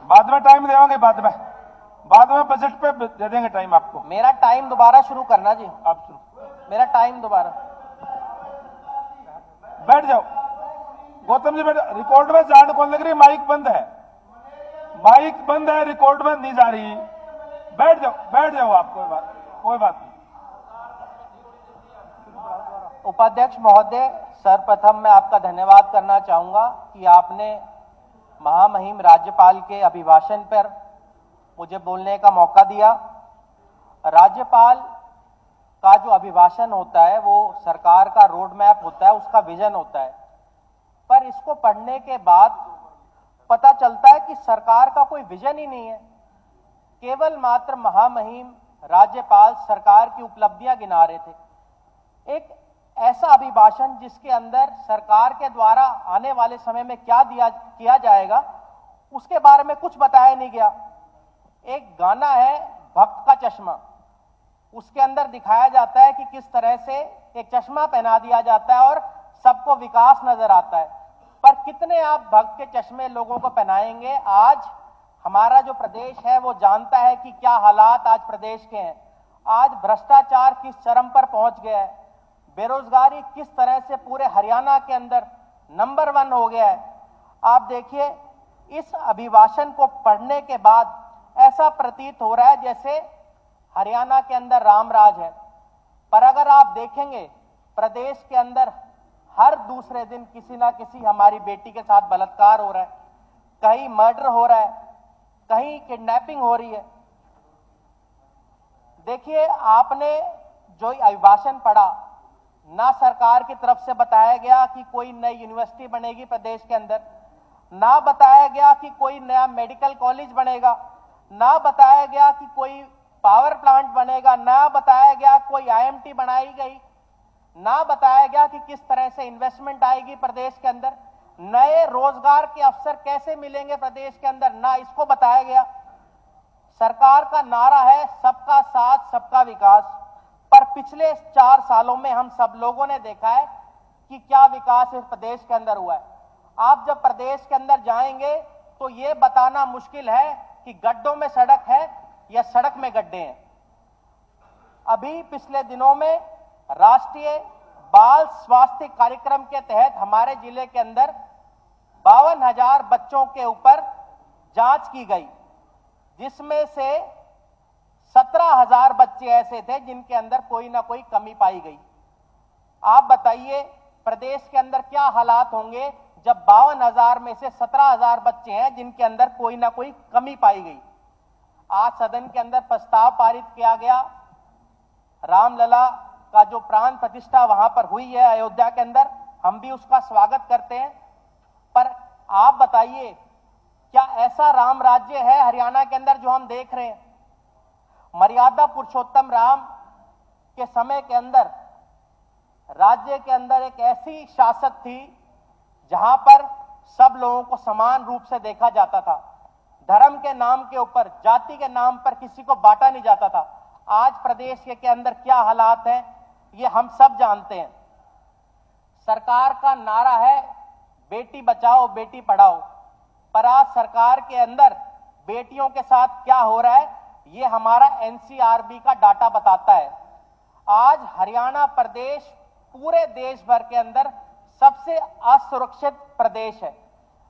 बाद में टाइम देंगे, बाद में बजट पे दे देंगे टाइम आपको। मेरा टाइम दोबारा शुरू करना जी, आप शुरू, मेरा टाइम दोबारा। बैठ जाओ गौतम जी, बैठ। रिकॉर्ड में जान कौन लग रही? माइक बंद है, माइक बंद है, रिकॉर्ड में नहीं जा रही। बैठ जाओ आप, कोई बात नहीं। उपाध्यक्ष महोदय, सर्वप्रथम मैं आपका धन्यवाद करना चाहूंगा कि आपने महामहिम राज्यपाल के अभिभाषण पर मुझे बोलने का मौका दिया। राज्यपाल का जो अभिभाषण होता है वो सरकार का रोड मैप होता है, उसका विजन होता है, पर इसको पढ़ने के बाद पता चलता है कि सरकार का कोई विजन ही नहीं है। केवल मात्र महामहिम राज्यपाल सरकार की उपलब्धियां गिना रहे थे। एक ऐसा अभिभाषण जिसके अंदर सरकार के द्वारा आने वाले समय में क्या किया जाएगा उसके बारे में कुछ बताया नहीं गया। एक गाना है भक्त का चश्मा, उसके अंदर दिखाया जाता है कि किस तरह से एक चश्मा पहना दिया जाता है और सबको विकास नजर आता है, पर कितने आप भक्त के चश्मे लोगों को पहनाएंगे? आज हमारा जो प्रदेश है वो जानता है कि क्या हालात आज प्रदेश के हैं। आज भ्रष्टाचार किस चरम पर पहुंच गया है, बेरोजगारी किस तरह से पूरे हरियाणा के अंदर नंबर 1 हो गया है। आप देखिए, इस अभिभाषण को पढ़ने के बाद ऐसा प्रतीत हो रहा है जैसे हरियाणा के अंदर रामराज है, पर अगर आप देखेंगे प्रदेश के अंदर हर दूसरे दिन किसी ना किसी हमारी बेटी के साथ बलात्कार हो रहा है, कहीं मर्डर हो रहा है, कहीं किडनैपिंग हो रही है। देखिए, आपने जो अभिभाषण पढ़ा, ना सरकार की तरफ से बताया गया कि कोई नई यूनिवर्सिटी बनेगी प्रदेश के अंदर, ना बताया गया कि कोई नया मेडिकल कॉलेज बनेगा, ना बताया गया कि कोई पावर प्लांट बनेगा, ना बताया गया कोई आईएमटी बनाई गई, ना बताया गया कि किस तरह से इन्वेस्टमेंट आएगी प्रदेश के अंदर, नए रोजगार के अवसर कैसे मिलेंगे प्रदेश के अंदर, ना इसको बताया गया। सरकार का नारा है सबका साथ सबका विकास, पर पिछले 4 सालों में हम सब लोगों ने देखा है कि क्या विकास इस प्रदेश के अंदर हुआ है। आप जब प्रदेश के अंदर जाएंगे तो यह बताना मुश्किल है कि गड्ढों में सड़क है या सड़क में गड्ढे हैं। अभी पिछले दिनों में राष्ट्रीय बाल स्वास्थ्य कार्यक्रम के तहत हमारे जिले के अंदर 52,000 बच्चों के ऊपर जांच की गई, जिसमें से 17,000 बच्चे ऐसे थे जिनके अंदर कोई ना कोई कमी पाई गई। आप बताइए प्रदेश के अंदर क्या हालात होंगे जब 52,000 में से 17,000 बच्चे हैं जिनके अंदर कोई ना कोई कमी पाई गई। आज सदन के अंदर प्रस्ताव पारित किया गया, रामलला का जो प्राण प्रतिष्ठा वहां पर हुई है अयोध्या के अंदर, हम भी उसका स्वागत करते हैं, पर आप बताइए क्या ऐसा राम राज्य है हरियाणा के अंदर जो हम देख रहे हैं? मर्यादा पुरुषोत्तम राम के समय के अंदर राज्य के अंदर एक ऐसी शासक थी जहां पर सब लोगों को समान रूप से देखा जाता था, धर्म के नाम के ऊपर, जाति के नाम पर किसी को बांटा नहीं जाता था। आज प्रदेश के अंदर क्या हालात हैं ये हम सब जानते हैं। सरकार का नारा है बेटी बचाओ बेटी पढ़ाओ, पर आज सरकार के अंदर बेटियों के साथ क्या हो रहा है ये हमारा एनसीआरबी का डाटा बताता है। आज हरियाणा प्रदेश पूरे देश भर के अंदर सबसे असुरक्षित प्रदेश है।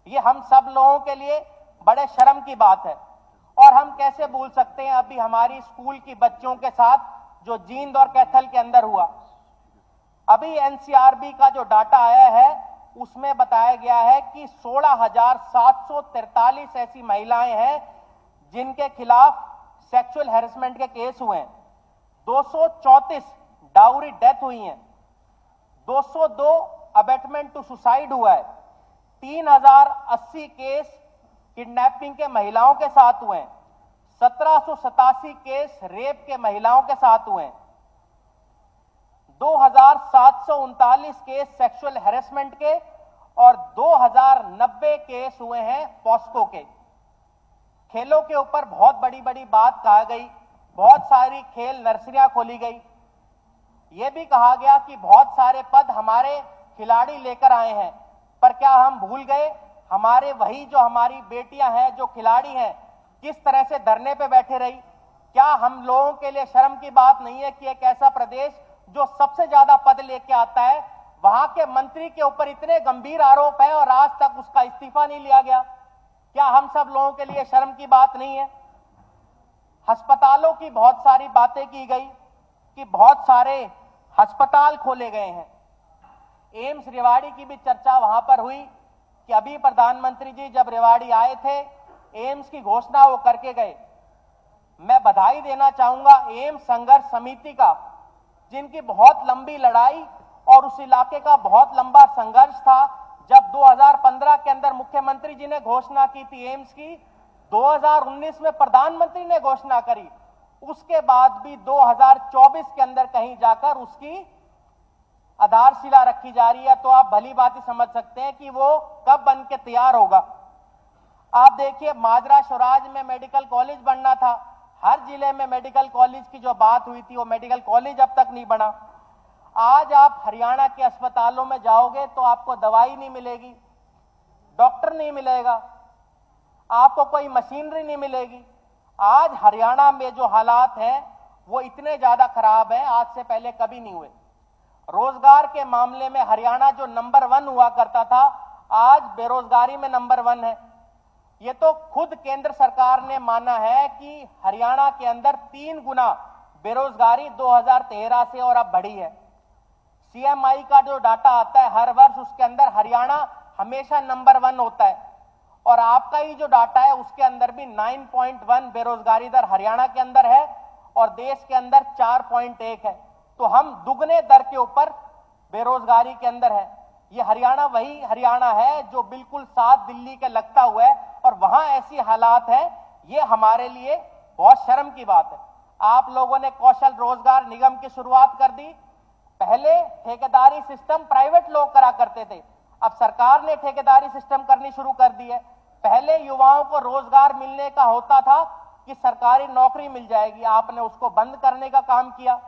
ये हम सब लोगों के लिए बड़े शर्म की बात है, और हम कैसे भूल सकते हैं अभी हमारी स्कूल की बच्चों के साथ जो जींद और कैथल के अंदर हुआ। अभी एनसीआरबी का जो डाटा आया है उसमें बताया गया है कि 16,743 ऐसी महिलाएं हैं जिनके खिलाफ सेक्सुअल हैरेसमेंट के केस हुए हैं, 234 डाउरी डेथ हुई हैं, 202 अबेटमेंट टू सुसाइड हुआ है, 3,080 केस किडनैपिंग के महिलाओं के साथ हुए हैं, 1787 केस रेप के महिलाओं के साथ हुए हैं, 2,739 केस सेक्सुअल हैरेसमेंट के और 2,090 केस हुए हैं पॉस्को के। खेलों के ऊपर बहुत बड़ी बड़ी बात कहा गई, बहुत सारी खेल नर्सरियां खोली गई, यह भी कहा गया कि बहुत सारे पद हमारे खिलाड़ी लेकर आए हैं, पर क्या हम भूल गए हमारे वही जो हमारी बेटियां हैं, जो खिलाड़ी हैं, किस तरह से धरने पे बैठे रही। क्या हम लोगों के लिए शर्म की बात नहीं है कि एक ऐसा प्रदेश जो सबसे ज्यादा पद लेके आता है, वहां के मंत्री के ऊपर इतने गंभीर आरोप है और आज तक उसका इस्तीफा नहीं लिया गया? क्या हम सब लोगों के लिए शर्म की बात नहीं है? अस्पतालों की बहुत सारी बातें की गई कि बहुत सारे अस्पताल खोले गए हैं। एम्स रेवाड़ी की भी चर्चा वहां पर हुई कि अभी प्रधानमंत्री जी जब रेवाड़ी आए थे, एम्स की घोषणा वो करके गए। मैं बधाई देना चाहूंगा एम्स संघर्ष समिति का, जिनकी बहुत लंबी लड़ाई और उस इलाके का बहुत लंबा संघर्ष था। जब 2015 के अंदर मुख्यमंत्री जी ने घोषणा की थी एम्स की, 2019 में प्रधानमंत्री ने घोषणा करी, उसके बाद भी 2024 के अंदर कहीं जाकर उसकी आधारशिला रखी जा रही है। तो आप भली बात ही समझ सकते हैं कि वो कब बन के तैयार होगा। आप देखिए, माजरा स्वराज में मेडिकल कॉलेज बनना था, हर जिले में मेडिकल कॉलेज की जो बात हुई थी वो मेडिकल कॉलेज अब तक नहीं बना। आज आप हरियाणा के अस्पतालों में जाओगे तो आपको दवाई नहीं मिलेगी, डॉक्टर नहीं मिलेगा, आपको कोई मशीनरी नहीं मिलेगी। आज हरियाणा में जो हालात हैं वो इतने ज्यादा खराब हैं, आज से पहले कभी नहीं हुए। रोजगार के मामले में हरियाणा जो नंबर 1 हुआ करता था, आज बेरोजगारी में नंबर 1 है। ये तो खुद केंद्र सरकार ने माना है कि हरियाणा के अंदर 3 गुना बेरोजगारी 2013 से और अब बढ़ी है। सीएमआई का जो डाटा आता है हर वर्ष, उसके अंदर हरियाणा हमेशा नंबर 1 होता है। और आपका ही जो डाटा है उसके अंदर भी 9.1 बेरोजगारी दर हरियाणा के अंदर है और देश के अंदर 4.1 है। तो हम दुगने दर के ऊपर बेरोजगारी के अंदर है। ये हरियाणा वही हरियाणा है जो बिल्कुल साथ दिल्ली के लगता हुआ है और वहां ऐसी हालात है, ये हमारे लिए बहुत शर्म की बात है। आप लोगों ने कौशल रोजगार निगम की शुरुआत कर दी। पहले ठेकेदारी सिस्टम प्राइवेट लोग करा करते थे, अब सरकार ने ठेकेदारी सिस्टम करनी शुरू कर दी है। पहले युवाओं को रोजगार मिलने का होता था कि सरकारी नौकरी मिल जाएगी, आपने उसको बंद करने का काम किया।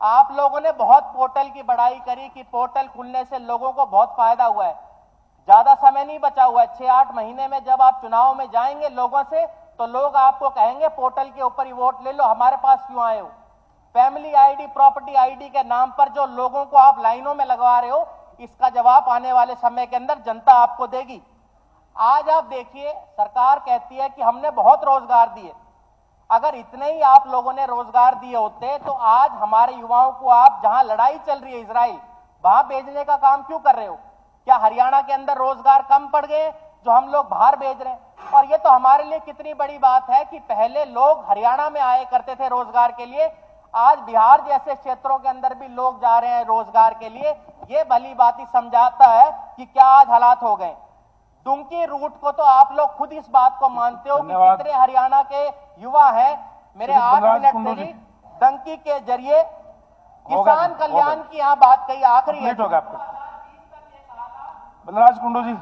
आप लोगों ने बहुत पोर्टल की बड़ाई करी कि पोर्टल खुलने से लोगों को बहुत फायदा हुआ है। ज्यादा समय नहीं बचा हुआ है, 6-8 महीने में जब आप चुनाव में जाएंगे लोगों से, तो लोग आपको कहेंगे पोर्टल के ऊपर ही वोट ले लो, हमारे पास क्यों आए हो। फैमिली आईडी, प्रॉपर्टी आईडी के नाम पर जो लोगों को आप लाइनों में लगवा रहे हो, इसका जवाब आने वाले समय के अंदर जनता आपको देगी। आज आप देखिए, सरकार कहती है कि हमने बहुत रोजगार दिए। अगर इतने ही आप लोगों ने रोजगार दिए होते तो आज हमारे युवाओं को आप जहां लड़ाई चल रही है इजराइल, वहां भेजने का काम क्यों कर रहे हो? क्या हरियाणा के अंदर रोजगार कम पड़ गए जो हम लोग बाहर भेज रहे हैं? और ये तो हमारे लिए कितनी बड़ी बात है कि पहले लोग हरियाणा में आए करते थे रोजगार के लिए, आज बिहार जैसे क्षेत्रों के अंदर भी लोग जा रहे हैं रोजगार के लिए। ये भली बात ही समझाता है कि क्या आज हालात हो गए। डुंकी रूट को तो आप लोग खुद इस बात को मानते हो कि कितने हरियाणा के युवा हैं। मेरे 8 मिनट से डंकी के जरिए किसान कल्याण की यहाँ बात कही, आखिरी है। बलराज कुंडू जी।